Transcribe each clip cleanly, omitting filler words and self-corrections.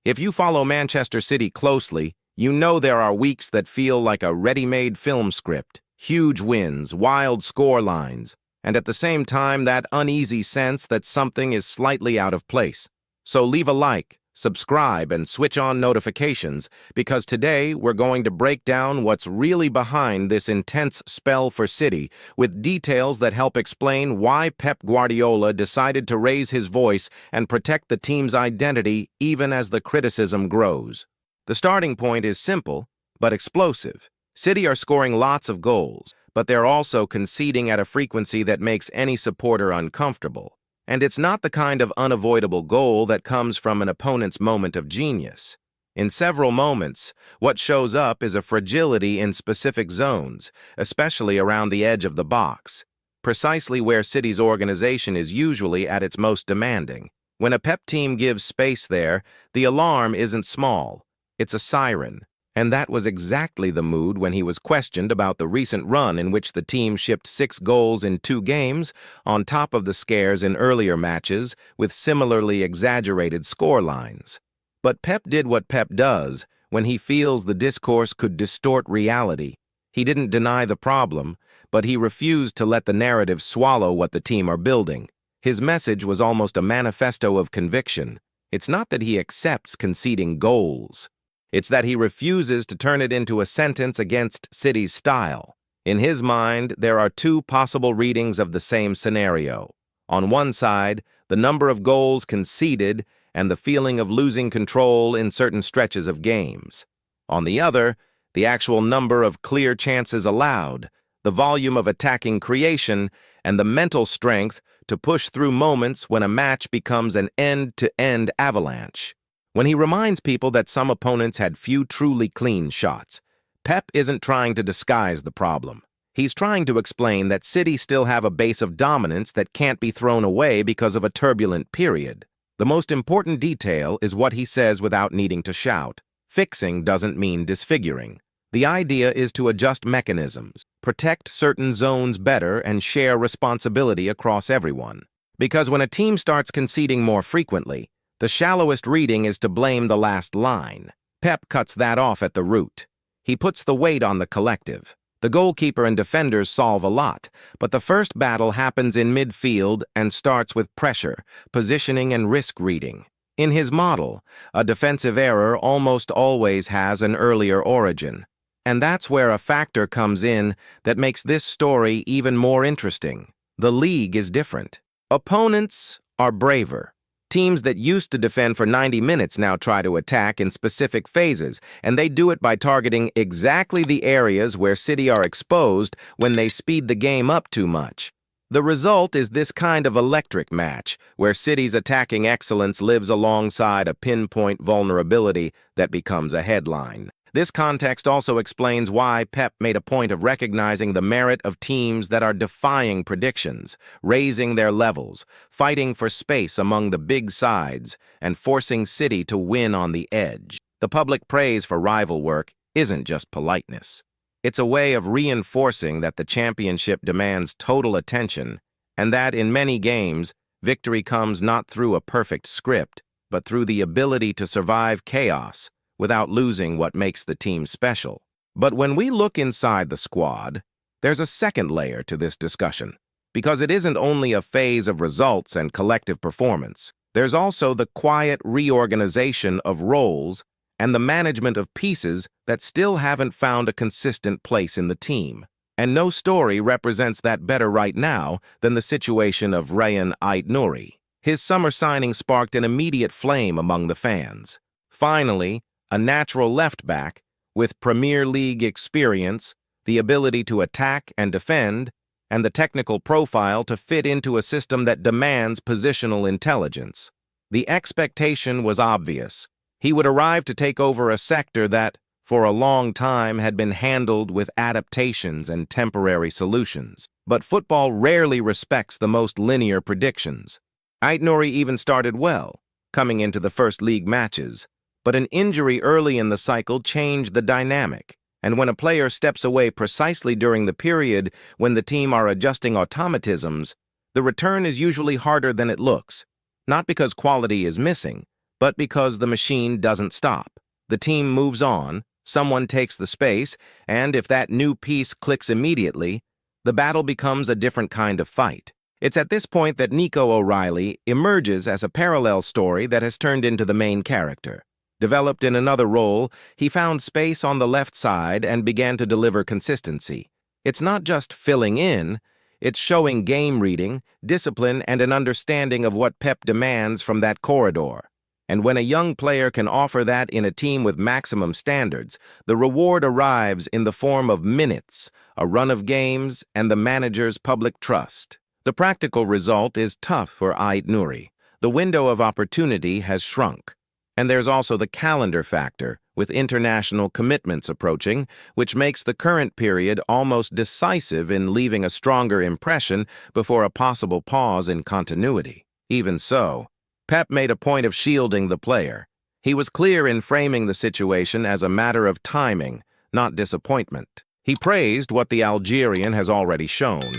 If you follow Manchester City closely, you know there are weeks that feel like a ready-made film script, huge wins, wild score lines, and at the same time that uneasy sense that something is slightly out of place. So leave a like, subscribe, and switch on notifications, because today we're going to break down what's really behind this intense spell for City, with details that help explain why Pep Guardiola decided to raise his voice and protect the team's identity even as the criticism grows. The starting point is simple, but explosive. City are scoring lots of goals, but they're also conceding at a frequency that makes any supporter uncomfortable. And it's not the kind of unavoidable goal that comes from an opponent's moment of genius. In several moments, what shows up is a fragility in specific zones, especially around the edge of the box, precisely where City's organization is usually at its most demanding. When a Pep team gives space there, the alarm isn't small, it's a siren. And that was exactly the mood when he was questioned about the recent run in which the team shipped 6 goals in 2 games, on top of the scares in earlier matches with similarly exaggerated score lines. But Pep did what Pep does when he feels the discourse could distort reality. He didn't deny the problem, but he refused to let the narrative swallow what the team are building. His message was almost a manifesto of conviction. It's not that he accepts conceding goals. It's that he refuses to turn it into a sentence against City's style. In his mind, there are 2 possible readings of the same scenario. On one side, the number of goals conceded and the feeling of losing control in certain stretches of games. On the other, the actual number of clear chances allowed, the volume of attacking creation, and the mental strength to push through moments when a match becomes an end-to-end avalanche. When he reminds people that some opponents had few truly clean shots, Pep isn't trying to disguise the problem. He's trying to explain that City still have a base of dominance that can't be thrown away because of a turbulent period. The most important detail is what he says without needing to shout. Fixing doesn't mean disfiguring. The idea is to adjust mechanisms, protect certain zones better, and share responsibility across everyone. Because when a team starts conceding more frequently, the shallowest reading is to blame the last line. Pep cuts that off at the root. He puts the weight on the collective. The goalkeeper and defenders solve a lot, but the first battle happens in midfield and starts with pressure, positioning, and risk reading. In his model, a defensive error almost always has an earlier origin. And that's where a factor comes in that makes this story even more interesting. The league is different. Opponents are braver. Teams that used to defend for 90 minutes now try to attack in specific phases, and they do it by targeting exactly the areas where City are exposed when they speed the game up too much. The result is this kind of electric match, where City's attacking excellence lives alongside a pinpoint vulnerability that becomes a headline. This context also explains why Pep made a point of recognizing the merit of teams that are defying predictions, raising their levels, fighting for space among the big sides, and forcing City to win on the edge. The public praise for rival work isn't just politeness. It's a way of reinforcing that the championship demands total attention, and that in many games, victory comes not through a perfect script, but through the ability to survive chaos without losing what makes the team special. But when we look inside the squad, there's a second layer to this discussion, because it isn't only a phase of results and collective performance. There's also the quiet reorganization of roles and the management of pieces that still haven't found a consistent place in the team. And no story represents that better right now than the situation of Rayan Ait-Nouri. His summer signing sparked an immediate flame among the fans. Finally, a natural left-back, with Premier League experience, the ability to attack and defend, and the technical profile to fit into a system that demands positional intelligence. The expectation was obvious. He would arrive to take over a sector that, for a long time, had been handled with adaptations and temporary solutions. But football rarely respects the most linear predictions. Ait-Nouri even started well, coming into the first league matches, but an injury early in the cycle changed the dynamic. And when a player steps away precisely during the period when the team are adjusting automatisms, the return is usually harder than it looks, not because quality is missing, but because the machine doesn't stop. The team moves on, someone takes the space, and if that new piece clicks immediately, the battle becomes a different kind of fight. It's at this point that Nico O'Reilly emerges as a parallel story that has turned into the main character. Developed in another role, he found space on the left side and began to deliver consistency. It's not just filling in, it's showing game reading, discipline, and an understanding of what Pep demands from that corridor. And when a young player can offer that in a team with maximum standards, the reward arrives in the form of minutes, a run of games, and the manager's public trust. The practical result is tough for Ait Nouri. The window of opportunity has shrunk. And there's also the calendar factor, with international commitments approaching, which makes the current period almost decisive in leaving a stronger impression before a possible pause in continuity. Even so, Pep made a point of shielding the player. He was clear in framing the situation as a matter of timing, not disappointment. He praised what the Algerian has already shown,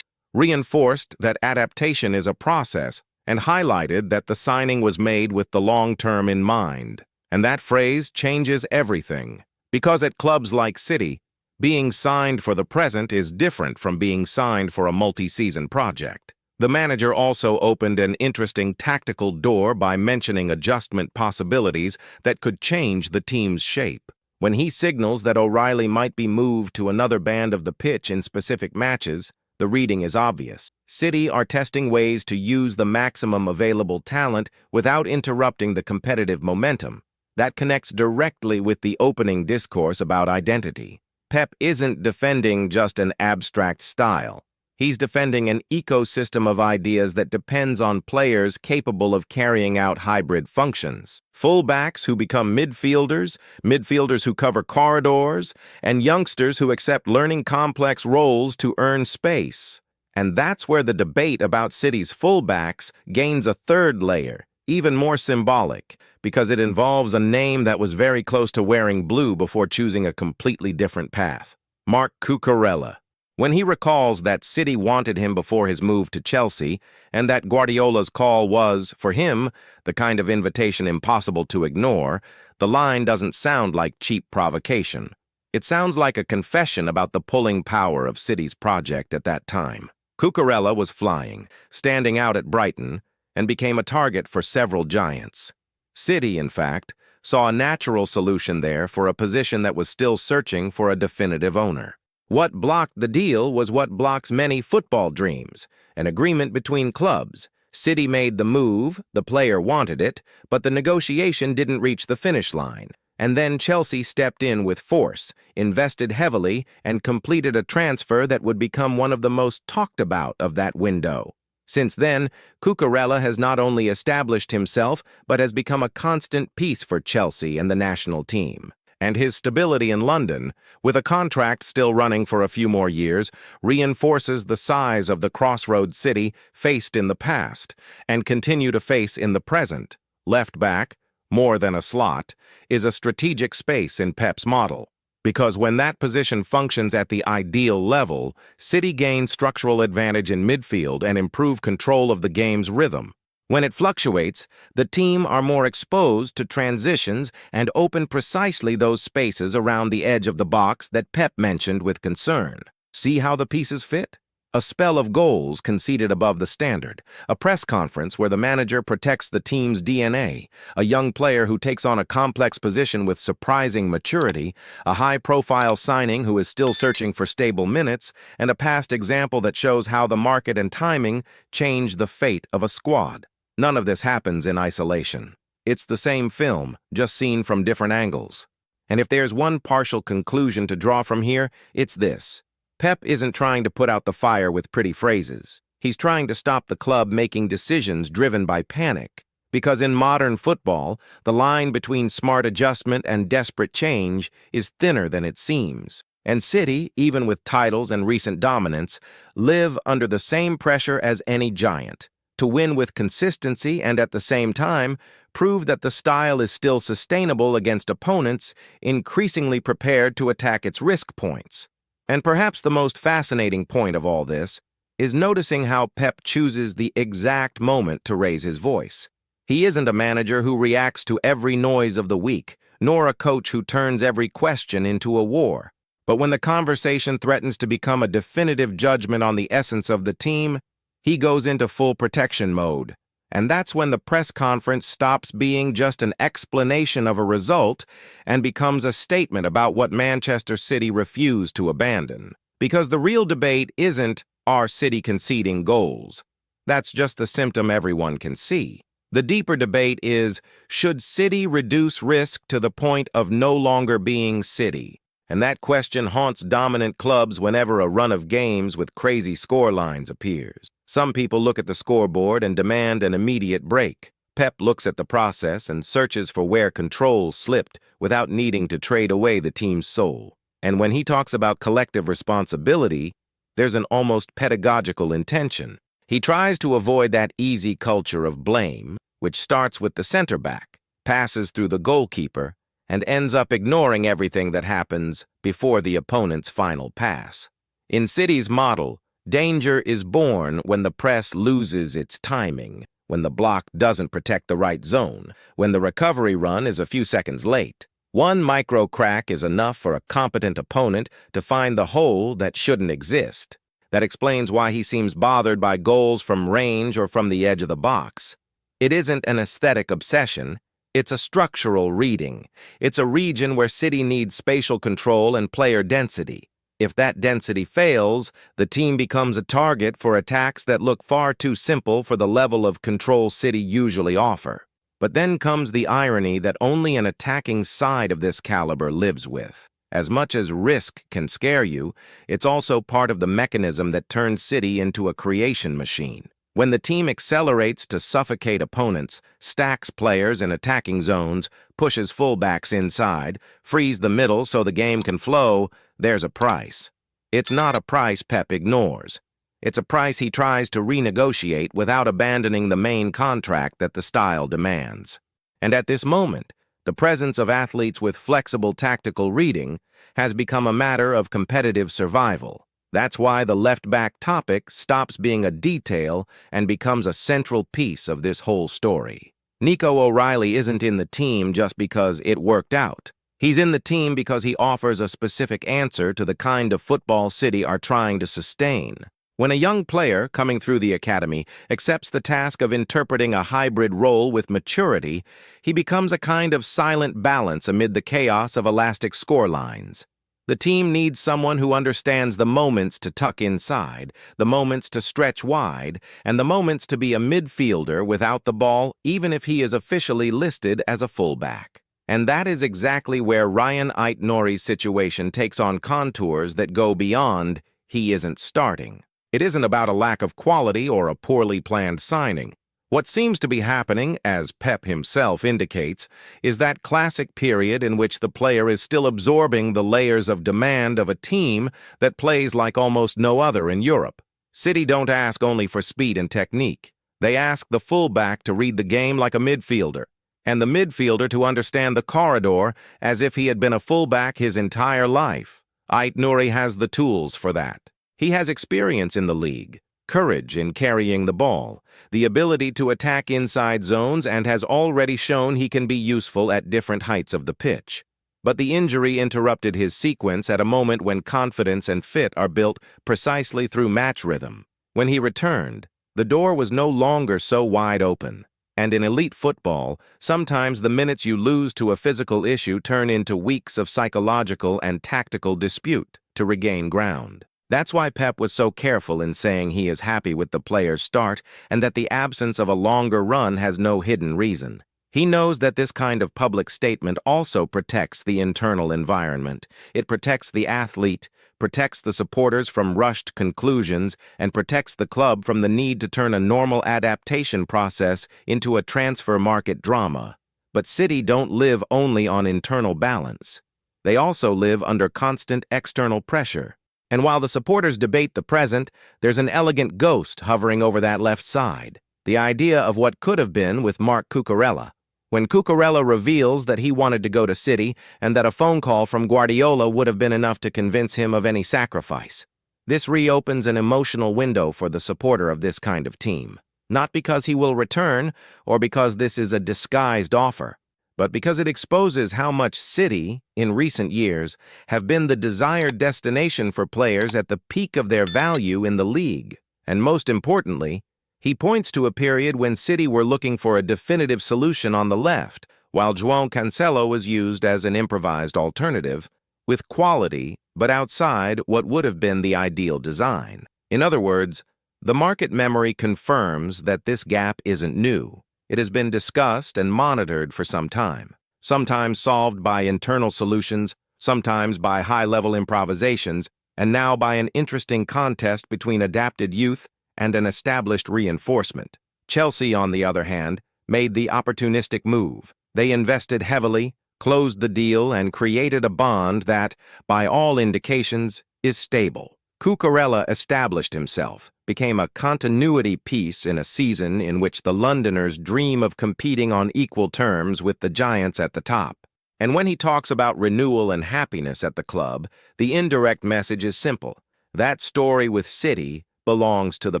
reinforced that adaptation is a process, and highlighted that the signing was made with the long term in mind. And that phrase changes everything, because at clubs like City, being signed for the present is different from being signed for a multi-season project. The manager also opened an interesting tactical door by mentioning adjustment possibilities that could change the team's shape. When he signals that O'Reilly might be moved to another band of the pitch in specific matches, the reading is obvious. City are testing ways to use the maximum available talent without interrupting the competitive momentum. That connects directly with the opening discourse about identity. Pep isn't defending just an abstract style. He's defending an ecosystem of ideas that depends on players capable of carrying out hybrid functions. Fullbacks who become midfielders, midfielders who cover corridors, and youngsters who accept learning complex roles to earn space. And that's where the debate about City's fullbacks gains a third layer, even more symbolic, because it involves a name that was very close to wearing blue before choosing a completely different path: Marc Cucurella. When he recalls that City wanted him before his move to Chelsea, and that Guardiola's call was, for him, the kind of invitation impossible to ignore, the line doesn't sound like cheap provocation. It sounds like a confession about the pulling power of City's project at that time. Cucurella was flying, standing out at Brighton, and became a target for several giants. City, in fact, saw a natural solution there for a position that was still searching for a definitive owner. What blocked the deal was what blocks many football dreams: an agreement between clubs. City made the move, the player wanted it, but the negotiation didn't reach the finish line. And then Chelsea stepped in with force, invested heavily, and completed a transfer that would become one of the most talked about of that window. Since then, Cucurella has not only established himself, but has become a constant piece for Chelsea and the national team. And his stability in London, with a contract still running for a few more years, reinforces the size of the crossroads City faced in the past and continue to face in the present. Left back, more than a slot, is a strategic space in Pep's model, because when that position functions at the ideal level, City gains structural advantage in midfield and improve control of the game's rhythm. When it fluctuates, the team are more exposed to transitions and open precisely those spaces around the edge of the box that Pep mentioned with concern. See how the pieces fit? A spell of goals conceded above the standard, a press conference where the manager protects the team's DNA, a young player who takes on a complex position with surprising maturity, a high-profile signing who is still searching for stable minutes, and a past example that shows how the market and timing change the fate of a squad. None of this happens in isolation. It's the same film, just seen from different angles. And if there's one partial conclusion to draw from here, it's this: Pep isn't trying to put out the fire with pretty phrases. He's trying to stop the club making decisions driven by panic. Because in modern football, the line between smart adjustment and desperate change is thinner than it seems. And City, even with titles and recent dominance, live under the same pressure as any giant: to win with consistency and at the same time prove that the style is still sustainable against opponents increasingly prepared to attack its risk points. And perhaps the most fascinating point of all this is noticing how Pep chooses the exact moment to raise his voice. He isn't a manager who reacts to every noise of the week, nor a coach who turns every question into a war. But when the conversation threatens to become a definitive judgment on the essence of the team, he goes into full protection mode. And that's when the press conference stops being just an explanation of a result and becomes a statement about what Manchester City refused to abandon. Because the real debate isn't, are City conceding goals? That's just the symptom everyone can see. The deeper debate is, should City reduce risk to the point of no longer being City? And that question haunts dominant clubs whenever a run of games with crazy scorelines appears. Some people look at the scoreboard and demand an immediate break. Pep looks at the process and searches for where control slipped without needing to trade away the team's soul. And when he talks about collective responsibility, there's an almost pedagogical intention. He tries to avoid that easy culture of blame, which starts with the center back, passes through the goalkeeper, and ends up ignoring everything that happens before the opponent's final pass. In City's model, danger is born when the press loses its timing, when the block doesn't protect the right zone, when the recovery run is a few seconds late. One micro crack is enough for a competent opponent to find the hole that shouldn't exist. That explains why he seems bothered by goals from range or from the edge of the box. It isn't an aesthetic obsession. It's a structural reading. It's a region where City needs spatial control and player density. If that density fails, the team becomes a target for attacks that look far too simple for the level of control City usually offer. But then comes the irony that only an attacking side of this caliber lives with. As much as risk can scare you, it's also part of the mechanism that turns City into a creation machine. When the team accelerates to suffocate opponents, stacks players in attacking zones, pushes fullbacks inside, frees the middle so the game can flow, there's a price. It's not a price Pep ignores. It's a price he tries to renegotiate without abandoning the main contract that the style demands. And at this moment, the presence of athletes with flexible tactical reading has become a matter of competitive survival. That's why the left-back topic stops being a detail and becomes a central piece of this whole story. Nico O'Reilly isn't in the team just because it worked out. He's in the team because he offers a specific answer to the kind of football City are trying to sustain. When a young player coming through the academy accepts the task of interpreting a hybrid role with maturity, he becomes a kind of silent balance amid the chaos of elastic scorelines. The team needs someone who understands the moments to tuck inside, the moments to stretch wide, and the moments to be a midfielder without the ball, even if he is officially listed as a fullback. And that is exactly where Ryan Ait-Nouri's situation takes on contours that go beyond he isn't starting. It isn't about a lack of quality or a poorly planned signing. What seems to be happening, as Pep himself indicates, is that classic period in which the player is still absorbing the layers of demand of a team that plays like almost no other in Europe. City don't ask only for speed and technique. They ask the fullback to read the game like a midfielder, and the midfielder to understand the corridor as if he had been a fullback his entire life. Ait-Nouri has the tools for that. He has experience in the league, courage in carrying the ball, the ability to attack inside zones, and has already shown he can be useful at different heights of the pitch. But the injury interrupted his sequence at a moment when confidence and fit are built precisely through match rhythm. When he returned, the door was no longer so wide open. And in elite football, sometimes the minutes you lose to a physical issue turn into weeks of psychological and tactical dispute to regain ground. That's why Pep was so careful in saying he is happy with the player's start and that the absence of a longer run has no hidden reason. He knows that this kind of public statement also protects the internal environment. It protects the athlete, protects the supporters from rushed conclusions, and protects the club from the need to turn a normal adaptation process into a transfer market drama. But City don't live only on internal balance. They also live under constant external pressure. And while the supporters debate the present, there's an elegant ghost hovering over that left side. The idea of what could have been with Marc Cucurella. When Cucurella reveals that he wanted to go to City and that a phone call from Guardiola would have been enough to convince him of any sacrifice. This reopens an emotional window for the supporter of this kind of team. not because he will return or because this is a disguised offer, but because it exposes how much City, in recent years, have been the desired destination for players at the peak of their value in the league. And most importantly, he points to a period when City were looking for a definitive solution on the left, while João Cancelo was used as an improvised alternative, with quality, but outside what would have been the ideal design. In other words, the market memory confirms that this gap isn't new. It has been discussed and monitored for some time, sometimes solved by internal solutions, sometimes by high-level improvisations, and now by an interesting contest between adapted youth and an established reinforcement. Chelsea, on the other hand, made the opportunistic move. They invested heavily, closed the deal, and created a bond that, by all indications, is stable. Cucurella established himself, became a continuity piece in a season in which the Londoners dream of competing on equal terms with the giants at the top. And when he talks about renewal and happiness at the club, the indirect message is simple. That story with City belongs to the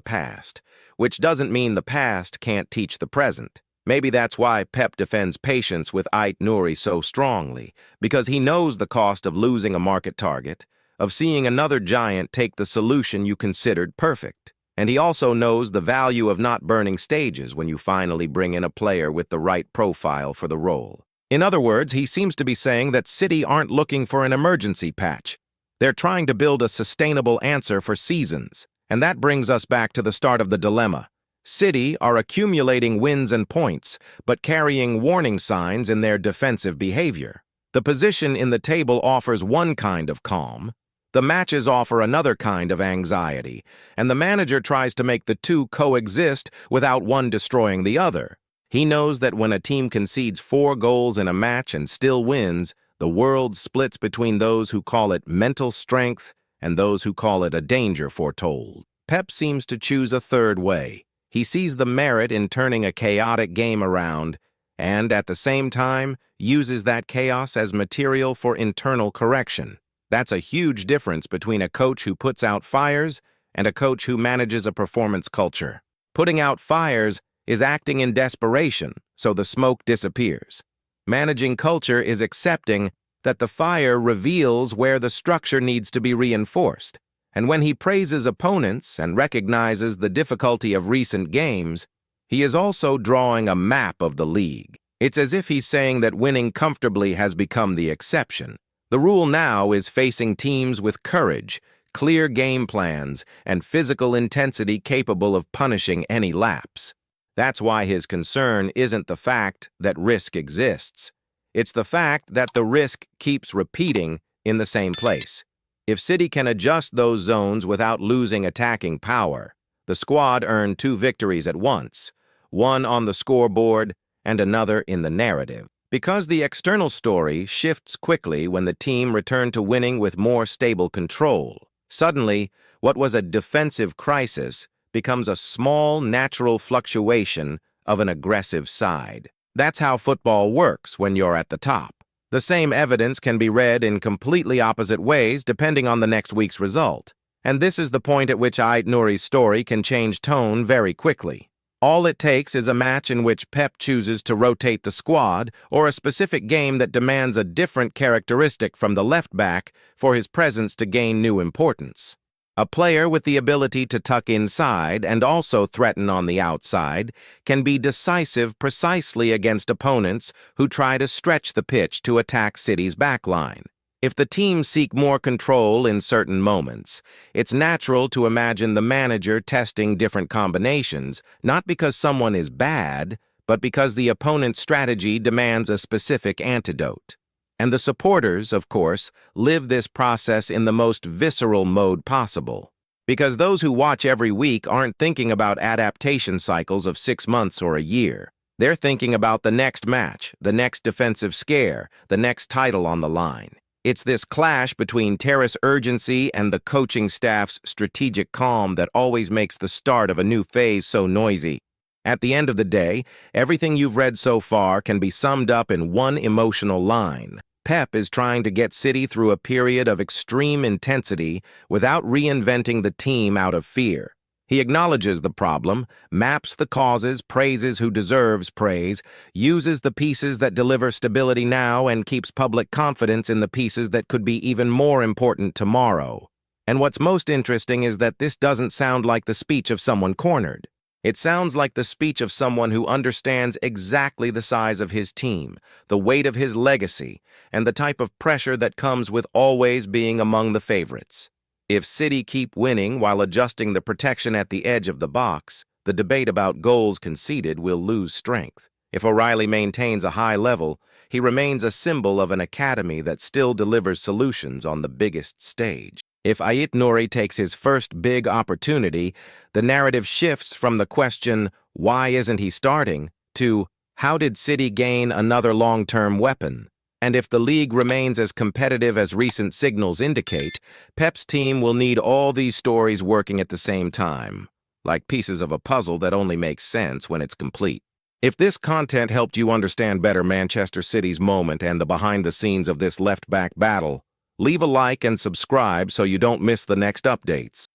past, which doesn't mean the past can't teach the present. Maybe that's why Pep defends patience with Ait Nouri so strongly, because he knows the cost of losing a market target, of seeing another giant take the solution you considered perfect. And he also knows the value of not burning stages when you finally bring in a player with the right profile for the role. In other words, he seems to be saying that City aren't looking for an emergency patch. They're trying to build a sustainable answer for seasons. And that brings us back to the start of the dilemma. City are accumulating wins and points, but carrying warning signs in their defensive behavior. The position in the table offers one kind of calm. The matches offer another kind of anxiety, and the manager tries to make the two coexist without one destroying the other. He knows that when a team concedes 4 goals in a match and still wins, the world splits between those who call it mental strength and those who call it a danger foretold. Pep seems to choose a third way. He sees the merit in turning a chaotic game around and, at the same time, uses that chaos as material for internal correction. That's a huge difference between a coach who puts out fires and a coach who manages a performance culture. Putting out fires is acting in desperation, so the smoke disappears. Managing culture is accepting that the fire reveals where the structure needs to be reinforced. And when he praises opponents and recognizes the difficulty of recent games, he is also drawing a map of the league. It's as if he's saying that winning comfortably has become the exception. The rule now is facing teams with courage, clear game plans, and physical intensity capable of punishing any lapse. That's why his concern isn't the fact that risk exists. It's the fact that the risk keeps repeating in the same place. If City can adjust those zones without losing attacking power, the squad earned 2 victories at once, one on the scoreboard and another in the narrative. Because the external story shifts quickly when the team returned to winning with more stable control. Suddenly, what was a defensive crisis becomes a small, natural fluctuation of an aggressive side. That's how football works when you're at the top. The same evidence can be read in completely opposite ways depending on the next week's result. And this is the point at which Ait Nouri's story can change tone very quickly. All it takes is a match in which Pep chooses to rotate the squad or a specific game that demands a different characteristic from the left back for his presence to gain new importance. A player with the ability to tuck inside and also threaten on the outside can be decisive precisely against opponents who try to stretch the pitch to attack City's backline. If the team seek more control in certain moments, it's natural to imagine the manager testing different combinations, not because someone is bad, but because the opponent's strategy demands a specific antidote. And the supporters, of course, live this process in the most visceral mode possible. Because those who watch every week aren't thinking about adaptation cycles of 6 months or a year. They're thinking about the next match, the next defensive scare, the next title on the line. It's this clash between terrace urgency and the coaching staff's strategic calm that always makes the start of a new phase so noisy. At the end of the day, everything you've read so far can be summed up in one emotional line. Pep is trying to get City through a period of extreme intensity without reinventing the team out of fear. He acknowledges the problem, maps the causes, praises who deserves praise, uses the pieces that deliver stability now, and keeps public confidence in the pieces that could be even more important tomorrow. And what's most interesting is that this doesn't sound like the speech of someone cornered. It sounds like the speech of someone who understands exactly the size of his team, the weight of his legacy, and the type of pressure that comes with always being among the favorites. If City keep winning while adjusting the protection at the edge of the box, the debate about goals conceded will lose strength. If O'Reilly maintains a high level, he remains a symbol of an academy that still delivers solutions on the biggest stage. If Ait Nouri takes his first big opportunity, the narrative shifts from the question, why isn't he starting, to how did City gain another long-term weapon? And if the league remains as competitive as recent signals indicate, Pep's team will need all these stories working at the same time, like pieces of a puzzle that only makes sense when it's complete. If this content helped you understand better Manchester City's moment and the behind-the-scenes of this left-back battle, leave a like and subscribe so you don't miss the next updates.